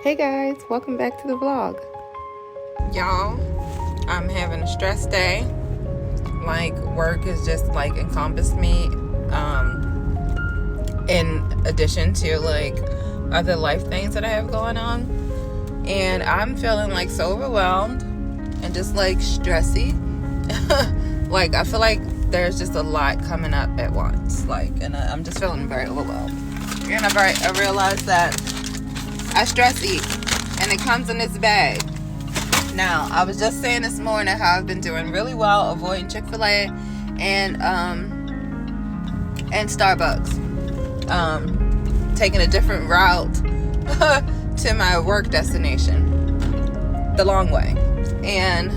Hey guys, welcome back to the vlog. Y'all, I'm having a stress day. Like, work has just like encompassed me, in addition to like other life things that I have going on. And I'm feeling like so overwhelmed and just like stressy. Like, I feel like there's just a lot coming up at once. Like, and I'm just feeling very overwhelmed. And I realized that I stress eat, and it comes in this bag. Now, I was just saying this morning how I've been doing really well avoiding Chick-fil-A and Starbucks. Taking a different route to my work destination, the long way. And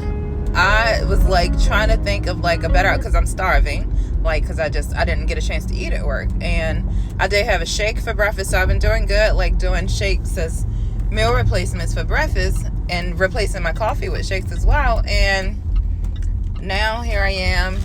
I was like trying to think of like a better, because I'm starving, like, because I didn't get a chance to eat at work. And I did have a shake for breakfast, so I've been doing good, like doing shakes as meal replacements for breakfast and replacing my coffee with shakes as well. And now here I am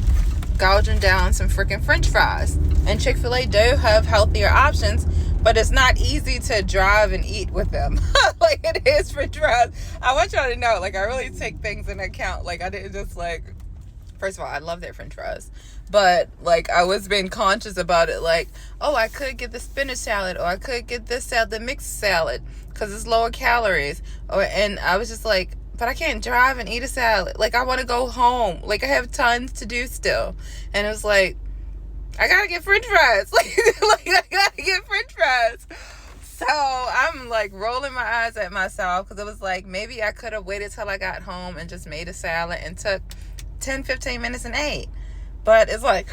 gouging down some freaking french fries. And Chick-fil-A do have healthier options, but it's not easy to drive and eat with them like it is french fries. I want y'all to know, like, I really take things into account. Like, I didn't just like, first of all, I love their french fries, but like I was being conscious about it, like, oh, I could get the spinach salad, or I could get this salad, the mixed salad, because it's lower calories. And I was just like, but I can't drive and eat a salad. Like, I want to go home. Like, I have tons to do still. And it was like, I gotta get french fries. Like I gotta get french fries. So I'm like rolling my eyes at myself, because it was like, maybe I could have waited till I got home and just made a salad and took 10-15 minutes and ate. But it's like,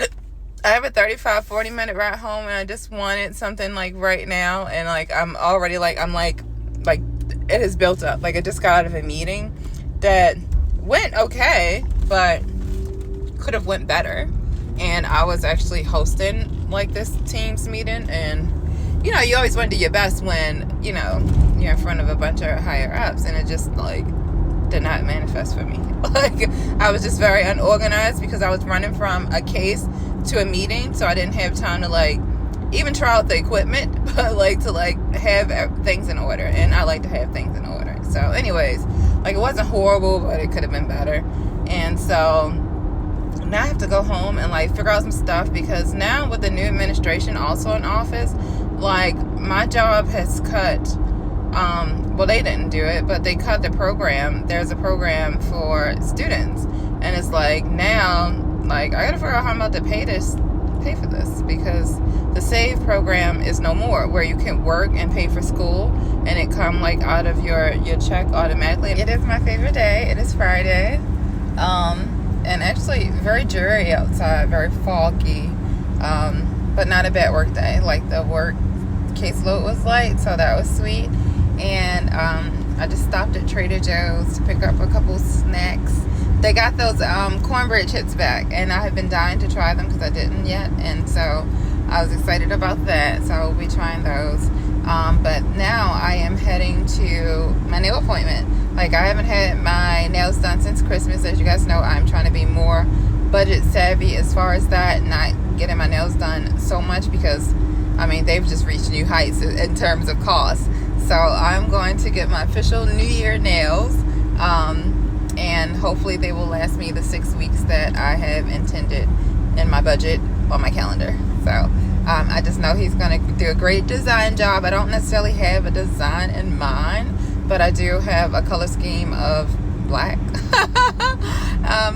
I have a 35-40 minute ride home, and I just wanted something like right now. And like, I'm already like, it has built up. Like, I just got out of a meeting that went okay, but could have went better. And I was actually hosting like this Teams meeting, and you know, you always want to do your best when, you know, you're in front of a bunch of higher ups, and it just like did not manifest for me. Like, I was just very unorganized because I was running from a case to a meeting, so I didn't have time to like even try out the equipment, but like to like have things in order. And I like to have things in order. So anyways, like, it wasn't horrible, but it could have been better. And so now I have to go home and like figure out some stuff, because now with the new administration also in office, like, my job has cut, well, they didn't do it, but they cut the program. There's a program for students, and it's like, now, like, I gotta figure out how I'm about to pay for this, because the SAVE program is no more, where you can work and pay for school, and it come like out of your check automatically. It is my favorite day. It is Friday, and actually very dreary outside, very foggy, but not a bad work day. Like, the work caseload was light, so that was sweet. And I just stopped at Trader Joe's to pick up a couple snacks. They got those cornbread chips back, and I have been dying to try them because I didn't yet, and so I was excited about that. So I'll be trying those. But now I am heading to my nail appointment. Like, I haven't had my nails done since Christmas. As you guys know, I'm trying to be more budget savvy as far as that, not getting my nails done so much, because I mean, they've just reached new heights in terms of cost. So I'm going to get my official New Year nails, and hopefully they will last me the 6 weeks that I have intended in my budget on my calendar. So I just know he's going to do a great design job. I don't necessarily have a design in mind, but I do have a color scheme of black.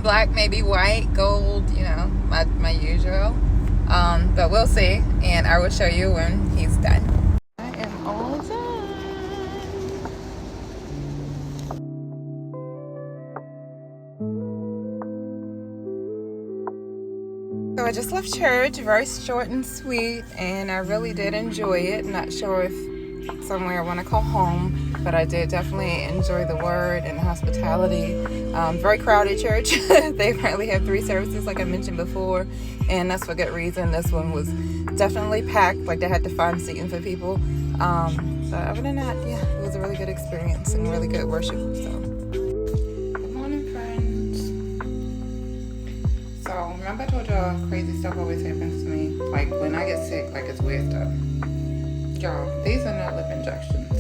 Black, maybe white, gold, you know, my usual. But we'll see, and I will show you when he's done. I am all done. So I just left church, very short and sweet, and I really did enjoy it. Not sure if somewhere I want to call home, but I did definitely enjoy the word and the hospitality. Very crowded church. They apparently have 3 services, like I mentioned before, and that's for good reason. This one was definitely packed, like they had to find seating for people. But other than that, yeah, it was a really good experience and really good worship. So, good morning, friends. So remember I told y'all crazy stuff always happens to me? Like, when I get sick, like, it's weird stuff. Y'all, these are not lip injections.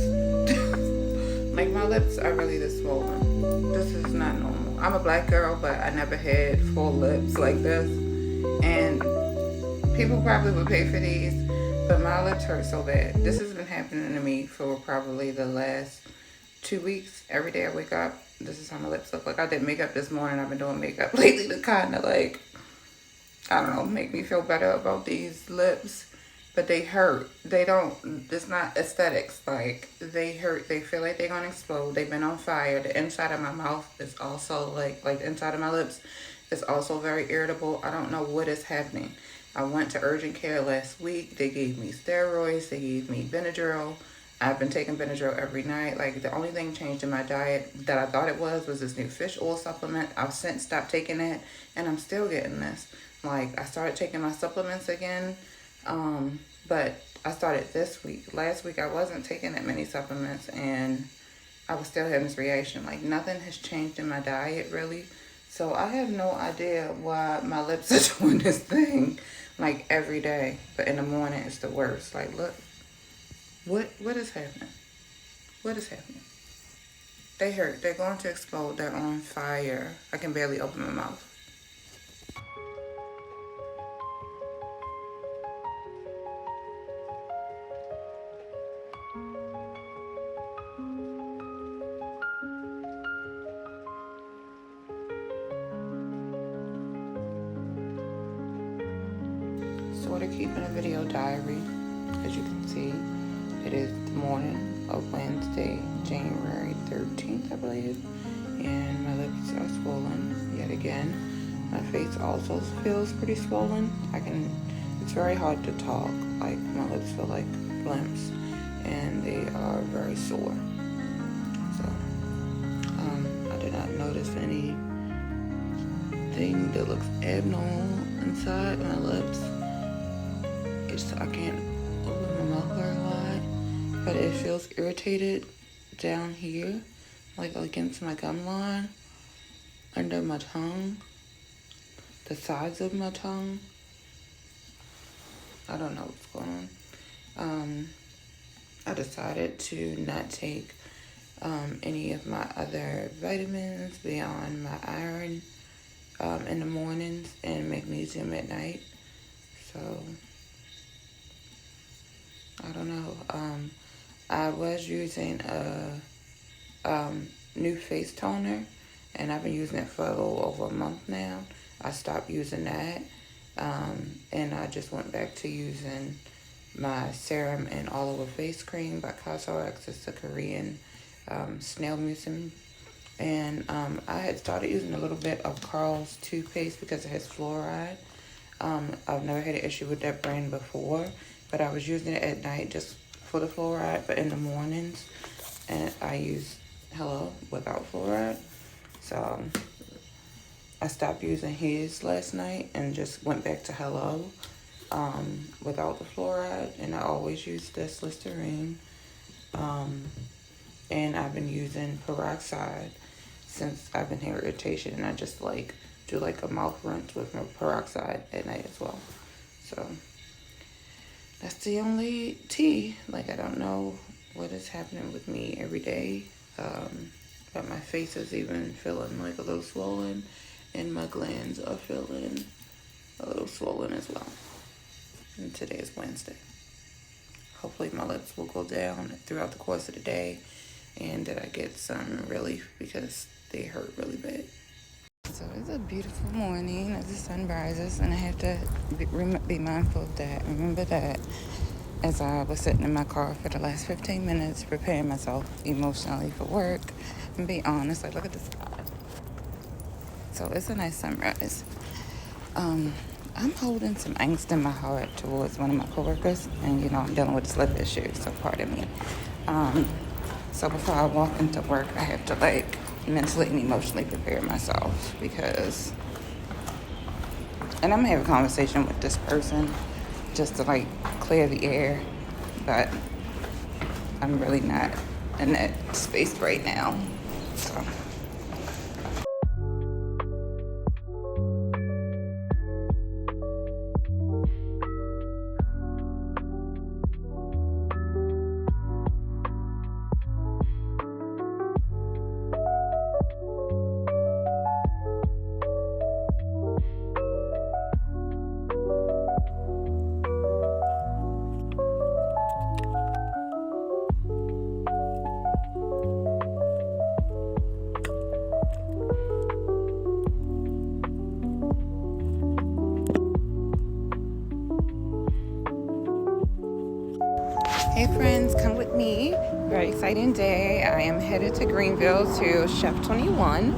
my lips are really this swollen. This is not normal. I'm a black girl, but I never had full lips like this. And people probably would pay for these, but my lips hurt so bad. This has been happening to me for probably the last 2 weeks. Every day I wake up, this is how my lips look like. I did makeup this morning. I've been doing makeup lately to kind of like, I don't know, make me feel better about these lips. But they hurt. They don't, it's not aesthetics. Like, they hurt. They feel like they're going to explode. They've been on fire. The inside of my mouth is also like the inside of my lips is also very irritable. I don't know what is happening. I went to urgent care last week. They gave me steroids. They gave me Benadryl. I've been taking Benadryl every night. Like, the only thing changed in my diet that I thought it was this new fish oil supplement. I've since stopped taking that, and I'm still getting this. Like, I started taking my supplements again. But I started this week. Last week I wasn't taking that many supplements and I was still having this reaction. Like, nothing has changed in my diet really. So I have no idea why my lips are doing this thing like every day. But in the morning it's the worst. Like, look, what is happening? What is happening? They hurt. They're going to explode. They're on fire. I can barely open my mouth. Sort of keeping a video diary. As you can see, it is the morning of Wednesday, January 13th, I believe, and my lips are swollen yet again. My face also feels pretty swollen. It's very hard to talk. Like, my lips feel like blimps, and they are very sore. So, I did not notice anything that looks abnormal inside my lips. I can't open my mouth very wide, but it feels irritated down here, like against my gum line, under my tongue, the sides of my tongue. I don't know what's going on. I decided to not take any of my other vitamins beyond my iron in the mornings and magnesium at night. So I don't know. I was using a new face toner, and I've been using it for a little over a month now. I stopped using that, and I just went back to using my serum and all-over face cream by Cosrx. It's a Korean snail mucin. And I had started using a little bit of Carl's toothpaste because it has fluoride. I've never had an issue with that brand before, but I was using it at night just for the fluoride, but in the mornings, and I use Hello without fluoride. So I stopped using his last night and just went back to Hello without the fluoride, and I always use this Listerine. And I've been using peroxide since I've been having irritation, and I just do a mouth rinse with my peroxide at night as well. So that's the only tea. Like, I don't know what is happening with me every day, but my face is even feeling like a little swollen, and my glands are feeling a little swollen as well. And today is Wednesday. Hopefully my lips will go down throughout the course of the day, and that I get some relief because they hurt really bad. So it's a beautiful morning as the sun rises, and I have to be mindful of that. Remember that as I was sitting in my car for the last 15 minutes preparing myself emotionally for work. And be honest, look at the sky. So it's a nice sunrise. I'm holding some angst in my heart towards one of my coworkers, and I'm dealing with this lip issue, so pardon me. So before I walk into work, I have to mentally and emotionally prepare myself because, and I'm gonna have a conversation with this person just to clear the air, but I'm really not in that space right now. So. Hey friends, come with me. Very exciting day. I am headed to Greenville to Chef 21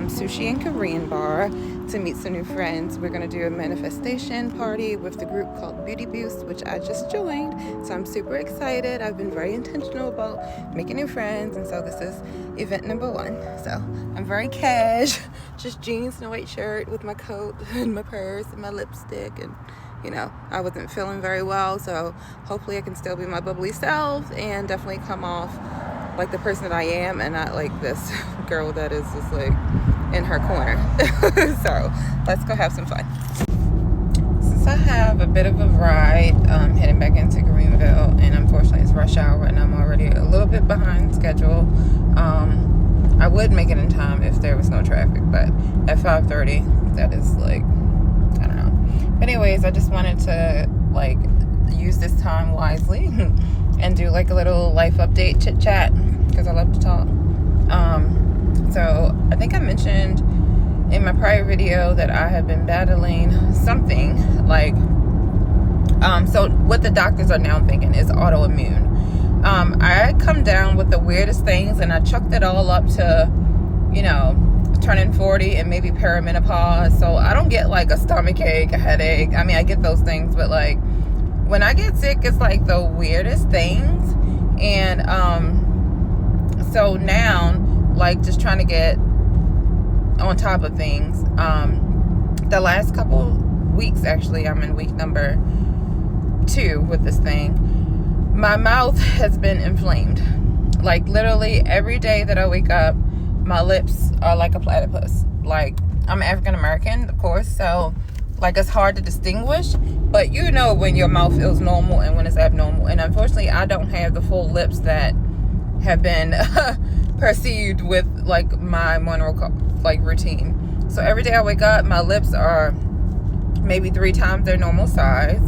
Sushi and Korean Bar to meet some new friends. We're going to do a manifestation party with the group called Beauty Boost, which I just joined. So I'm super excited. I've been very intentional about making new friends, and so this is event number 1. So I'm very cash, just jeans and a white shirt with my coat and my purse and my lipstick, and you know, I wasn't feeling very well, so hopefully I can still be my bubbly self and definitely come off like the person that I am and not like this girl that is just like in her corner. So let's go have some fun. Since I have a bit of a ride heading back into Greenville, and unfortunately it's rush hour and I'm already a little bit behind schedule, I would make it in time if there was no traffic, but at 5:30 that is like, I don't know. But anyways, I just wanted to like use this time wisely and do like a little life update chit chat because I love to talk. So I think I mentioned in my prior video that I have been battling something like so what the doctors are now thinking is autoimmune. I come down with the weirdest things and I chucked it all up to, you know, turning 40 and maybe perimenopause. So I don't get like a stomach ache, a headache. I mean, I get those things, but like when I get sick, it's like the weirdest things. And so now, like, just trying to get on top of things. The last couple weeks, actually, I'm in week number 2 with this thing. My mouth has been inflamed. Like literally every day that I wake up, my lips are like a platypus. Like, I'm African American, of course, so like it's hard to distinguish, but you know when your mouth feels normal and when it's abnormal. And unfortunately, I don't have the full lips that have been perceived with like my morning like routine. So every day I wake up, my lips are maybe 3 times their normal size.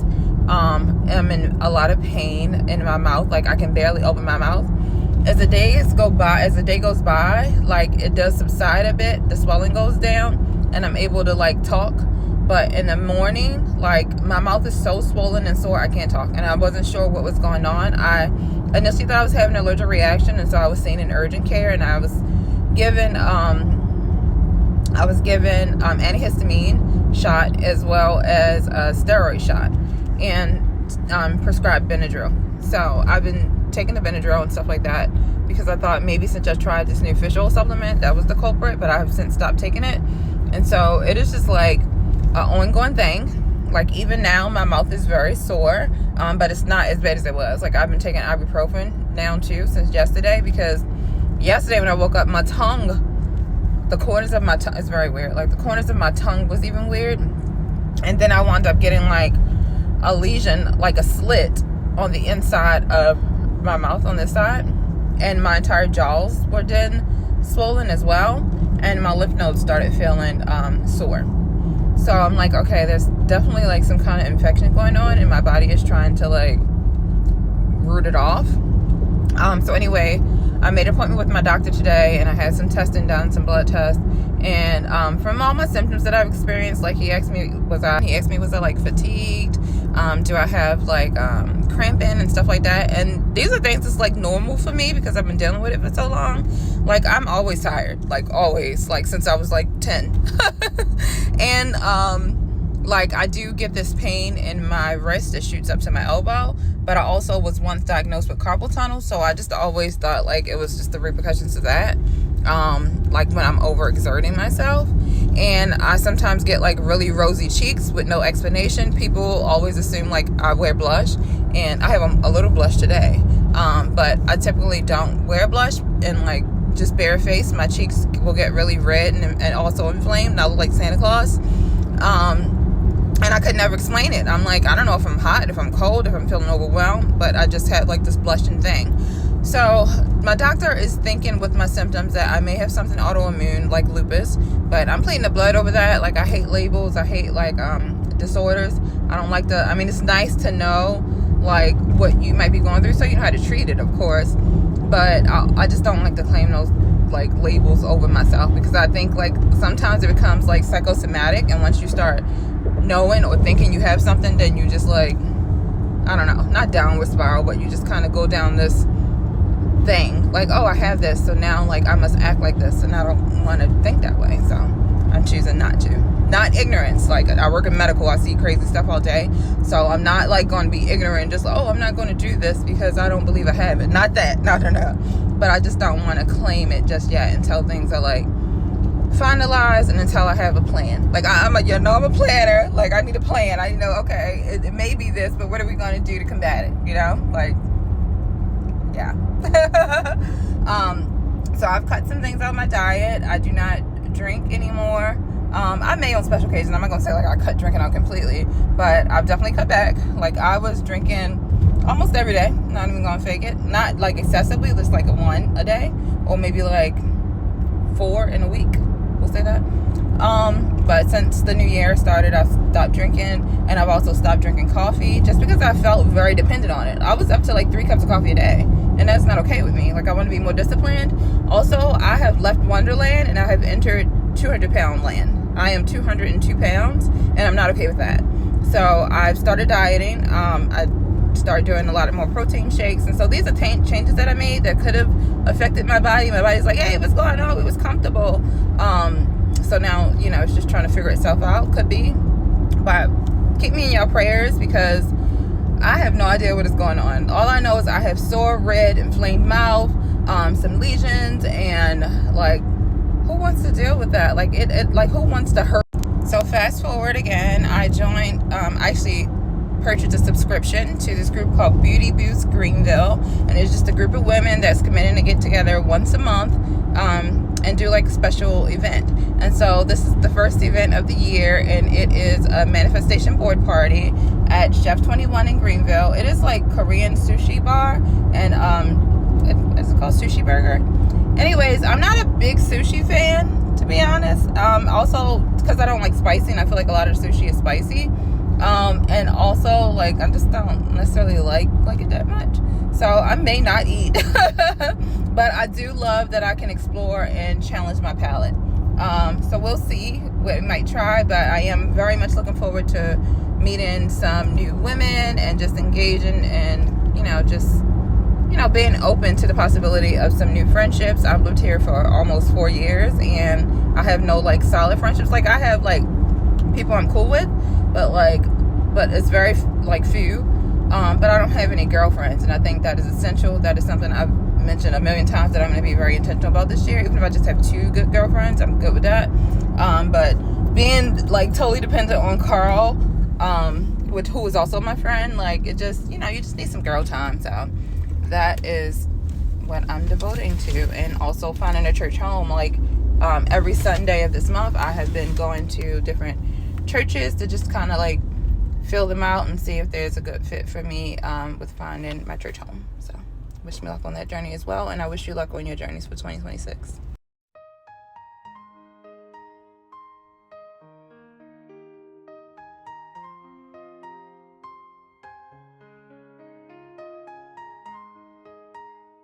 I'm in a lot of pain in my mouth. Like I can barely open my mouth. As the day goes by, like it does subside a bit, the swelling goes down, and I'm able to like talk. But in the morning, like my mouth is so swollen and sore, I can't talk. And I wasn't sure what was going on. I initially thought I was having an allergic reaction, and so I was seen in urgent care, and I was given antihistamine shot as well as a steroid shot, and prescribed Benadryl. So I've been taking the Benadryl and stuff like that because I thought maybe since I tried this new fish oil supplement, that was the culprit, but I have since stopped taking it. And so it is just like an ongoing thing. Like even now, my mouth is very sore, but it's not as bad as it was. Like I've been taking ibuprofen now too since yesterday, because yesterday when I woke up, my tongue, the corners of my tongue, it's very weird. Like the corners of my tongue was even weird. And then I wound up getting like a lesion, like a slit on the inside of my mouth on this side, and my entire jaws were then swollen as well, and my lymph nodes started feeling sore. So I'm like, okay, there's definitely like some kind of infection going on, and my body is trying to like root it off. So anyway, I made an appointment with my doctor today, and I had some testing done, some blood tests, and from all my symptoms that I've experienced, like he asked me was I like fatigued, do I have like cramping and stuff like that. And these are things that's like normal for me because I've been dealing with it for so long. Like I'm always tired, like always, like since I was like 10. And like I do get this pain in my wrist that shoots up to my elbow, but I also was once diagnosed with carpal tunnel, so I just always thought like it was just the repercussions of that, like when I'm overexerting myself. And I sometimes get like really rosy cheeks with no explanation. People always assume like I wear blush, and I have a little blush today, but I typically don't wear blush, and like just bare face, my cheeks will get really red and also inflamed. I look like Santa Claus. And I could never explain it. I'm like, I don't know if I'm hot, if I'm cold, if I'm feeling overwhelmed, but I just had like this blushing thing. So my doctor is thinking with my symptoms that I may have something autoimmune like lupus, but I'm pleading the blood over that. Like I hate labels. I hate like disorders. I don't like it's nice to know like what you might be going through so you know how to treat it, of course, but I just don't like to claim those like labels over myself, because I think like sometimes it becomes like psychosomatic, and once you start knowing or thinking you have something, then you just like I don't know, not downward spiral, but you just kind of go down this thing. Like, oh, I have this, so now like I must act like this, and I don't want to think that way. So I'm choosing not to. Not ignorance. Like, I work in medical, I see crazy stuff all day. So I'm not like going to be ignorant, just, oh, I'm not going to do this because I don't believe I have it. Not that. No. But I just don't want to claim it just yet until things are like finalized and until I have a plan. Like, I'm a planner. Like, I need a plan. I know, okay, it may be this, but what are we going to do to combat it? You know? Like, yeah. So I've cut some things out of my diet. I do not drink anymore. I may on special occasions. I'm not gonna say like I cut drinking out completely, but I've definitely cut back. Like, I was drinking almost every day. Not even gonna fake it. Not like excessively, just like 1 a day, or maybe like 4 in a week. We'll say that. But since the new year started, I stopped drinking, and I've also stopped drinking coffee just because I felt very dependent on it. I was up to like 3 cups of coffee a day, and that's not okay with me. Like, I want to be more disciplined. Also, I have left Wonderland and I have entered 200-pound land. I am 202 pounds, and I'm not okay with that. So I've started dieting. I started doing a lot of more protein shakes, and so these are changes that I made that could have affected my body. My body's like, hey, what's going on? It was comfortable. So now, you know, it's just trying to figure itself out. Could be. But keep me in your prayers because I have no idea what is going on. All I know is I have sore, red, inflamed mouth, some lesions, and like, who wants to deal with that? Like, it like, who wants to hurt? So fast forward again, I joined, actually purchased a subscription to this group called Beauty Boost Greenville, and it's just a group of women that's committed to get together once a month and do like a special event. And so this is the first event of the year, and it is a manifestation board party at Chef 21 in Greenville. It is like Korean sushi bar, and is it called Sushi Burger? Anyways, I'm not a big sushi fan, to be honest. Also, because I don't like spicy, and I feel like a lot of sushi is spicy. And also, like, I just don't necessarily like it that much. So I may not eat. But I do love that I can explore and challenge my palate. So we'll see what we might try. But I am very much looking forward to meeting some new women and just engaging and, you know, just, you know, being open to the possibility of some new friendships. I've lived here for almost 4 years, and I have no like solid friendships. Like, I have like people I'm cool with, but it's very like few. But I don't have any girlfriends, and I think that is essential. That is something I've mentioned a million times that I'm going to be very intentional about this year. Even if I just have 2 good girlfriends, I'm good with that. But being like totally dependent on Carl, who is also my friend, like, it just, you know, you just need some girl time. So that is what I'm devoting to, and also finding a church home. Like, every Sunday of this month, I have been going to different churches to just kind of like fill them out and see if there's a good fit for me with finding my church home. So wish me luck on that journey as well, and I wish you luck on your journeys for 2026.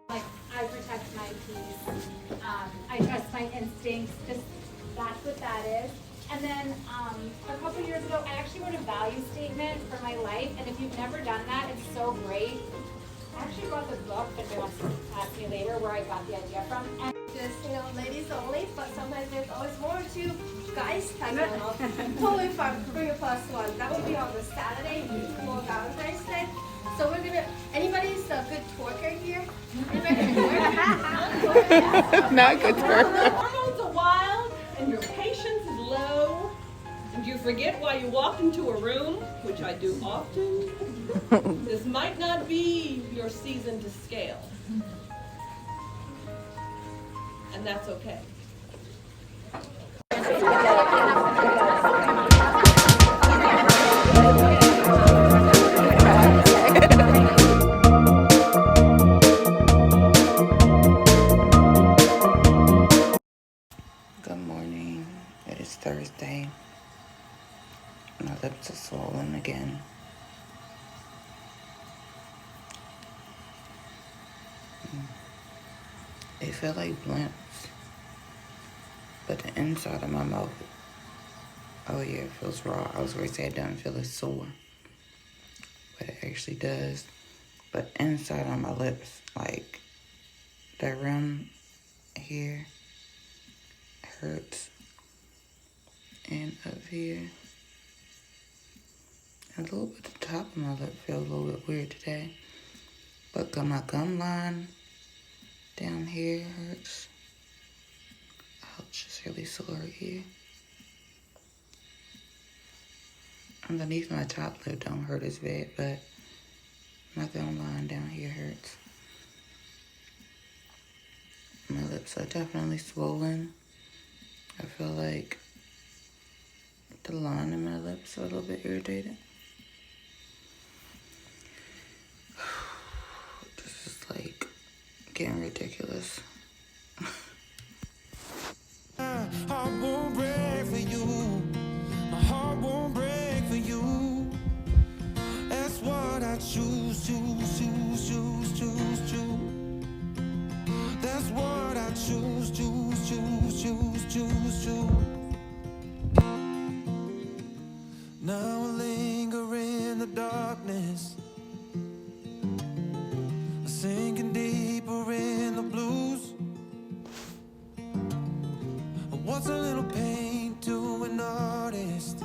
Like, I protect my peace. I trust my instincts. Just, that's what that is. And then a couple years ago, I actually wrote a value statement for my life. And if you've never done that, it's so great. I actually brought the book, if anyone wants to ask me later where I got the idea from. And just, you know, ladies only, but sometimes there's always more to guys type of totally fun. Bring a +1. That will be on the Saturday before Valentine's Day. So we're gonna, anybody's a good twerker here? Anybody twerk? Not good twerker. Hormones are wild and your patience is low, and you forget why you walk into a room, which I do often. This might not be your season to scale, and that's okay. Good morning. It is Thursday. My lips are swollen again. They feel like blunts, but the inside of my mouth, oh yeah, it feels raw. I was going to say it doesn't feel as sore, what it actually does. But inside on my lips, like that rim here hurts, and up here, and a little bit at the top of my lip feels a little bit weird today. But my gum line down here hurts. Ouch, it's really sore here. Underneath my top lip don't hurt as bad, but my gum line down here hurts. My lips are definitely swollen. I feel like the line in my lips are a little bit irritated. This is like getting ridiculous. My heart won't break for you. My heart won't break for you. That's what I choose. That's what I choose. Now I linger in the darkness, sinking deeper in the blues. What's a little pain to an artist?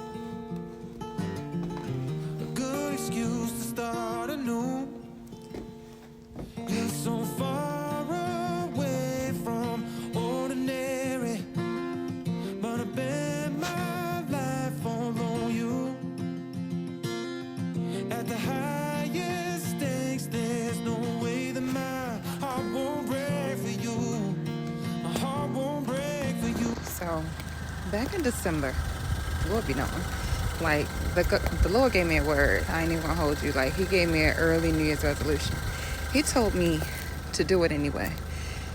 A good excuse to start anew. You're so far away from ordinary, but I bet my life all on you. At the highest stakes, there's no way that my heart won't break for you. My heart won't break for you. So, back in December, Lord be knowing, like, the Lord gave me a word. I ain't even gonna hold you. Like, he gave me an early New Year's resolution. He told me to do it anyway.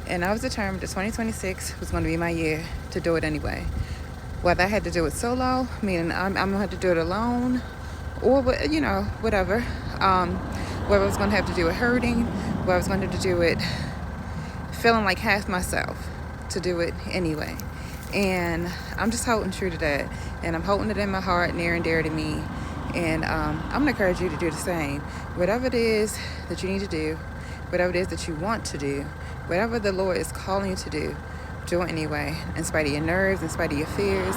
And I was determined that 2026 was going to be my year to do it anyway. Whether I had to do it solo, meaning I'm going to have to do it alone, or, you know, whatever. Whether I was going to have to do it hurting, whether I was going to have to do it feeling like half myself, to do it anyway. And I'm just holding true to that. And I'm holding it in my heart, near and dear to me. And I'm going to encourage you to do the same. Whatever it is that you need to do, whatever it is that you want to do, whatever the Lord is calling you to do it anyway. In spite of your nerves, in spite of your fears,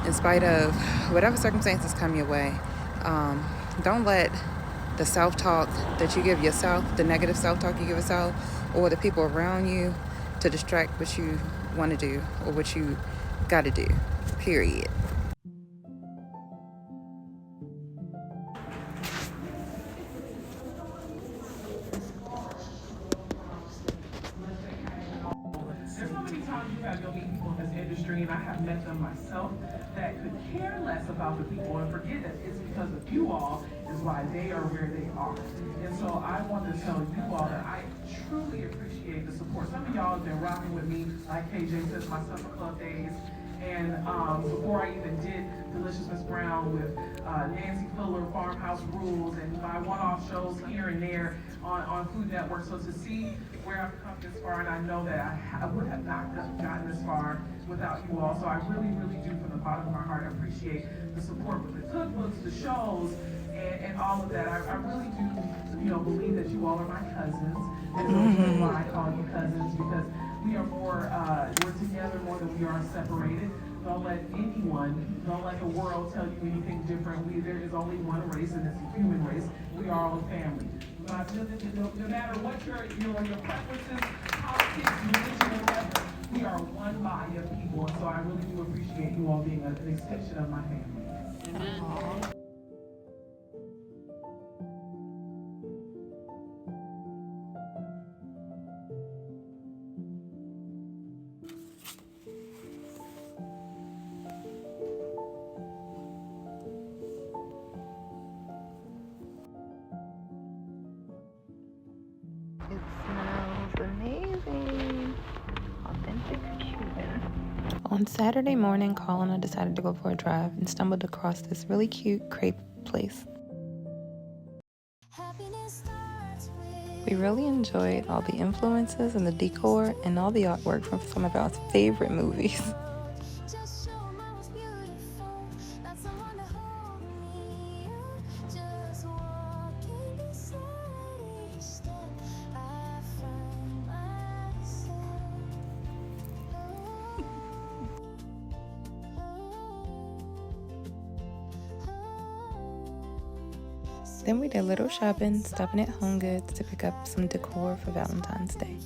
in spite of whatever circumstances come your way. Don't let the self-talk that you give yourself, the negative self-talk you give yourself, or the people around you to distract what you want to do or what you got to do, period. There's so many times you guys go meet people in this industry, and I have met them myself, that could care less about the people and forget that it's because of you all is why they are where they are. And so I want to tell you all that I truly appreciate the support. Some of y'all have been rocking with me, like KJ says, my Supper Club days. And before I even did Delicious Miss Brown with Nancy Fuller, Farmhouse Rules, and my one-off shows here and there on Food Network. So to see where I've come this far, and I know that I would have not gotten this far without you all. So I really, really do, from the bottom of my heart, appreciate the support with the cookbooks, the shows, and all of that. I really do, believe that you all are my cousins. And the reason why I call you cousins, because we are we're together more than we are separated. Don't let the world tell you anything different. There is only one race, and it's the human race. We are all a family. No matter what your preferences, politics, religion, whatever, we are one body of people. And so I really do appreciate you all being an extension of my family. Amen. It smells amazing. Authentic Cuban. On Saturday morning, Colin and I decided to go for a drive and stumbled across this really cute crepe place. We really enjoyed all the influences and the decor and all the artwork from some of our favorite movies. Then we did a little shopping, stopping at Homegoods to pick up some decor for Valentine's Day.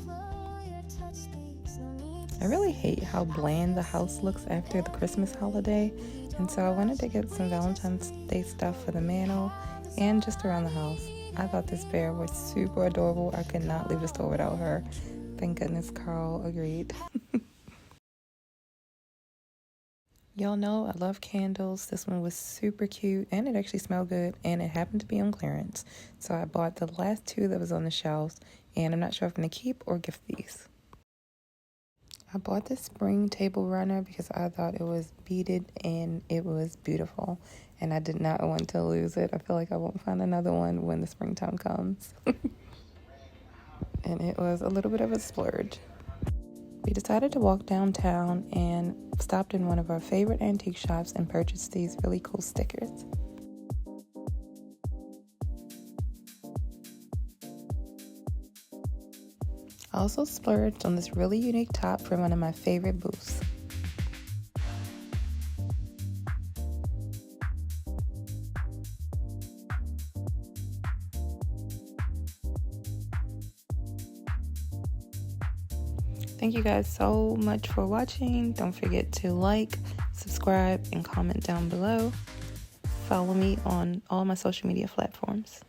I really hate how bland the house looks after the Christmas holiday, and so I wanted to get some Valentine's Day stuff for the mantle and just around the house. I thought this bear was super adorable. I could not leave the store without her. Thank goodness Carl agreed. Y'all know I love candles. This one was super cute and it actually smelled good, and it happened to be on clearance. So I bought the last 2 that was on the shelves, and I'm not sure if I'm going to keep or gift these. I bought this spring table runner because I thought it was beaded and it was beautiful, and I did not want to lose it. I feel like I won't find another one when the springtime comes. And it was a little bit of a splurge. We decided to walk downtown and stopped in one of our favorite antique shops and purchased these really cool stickers. I also splurged on this really unique top from one of my favorite booths. Thank you guys so much for watching. Don't forget to like, subscribe, and comment down below. Follow me on all my social media platforms.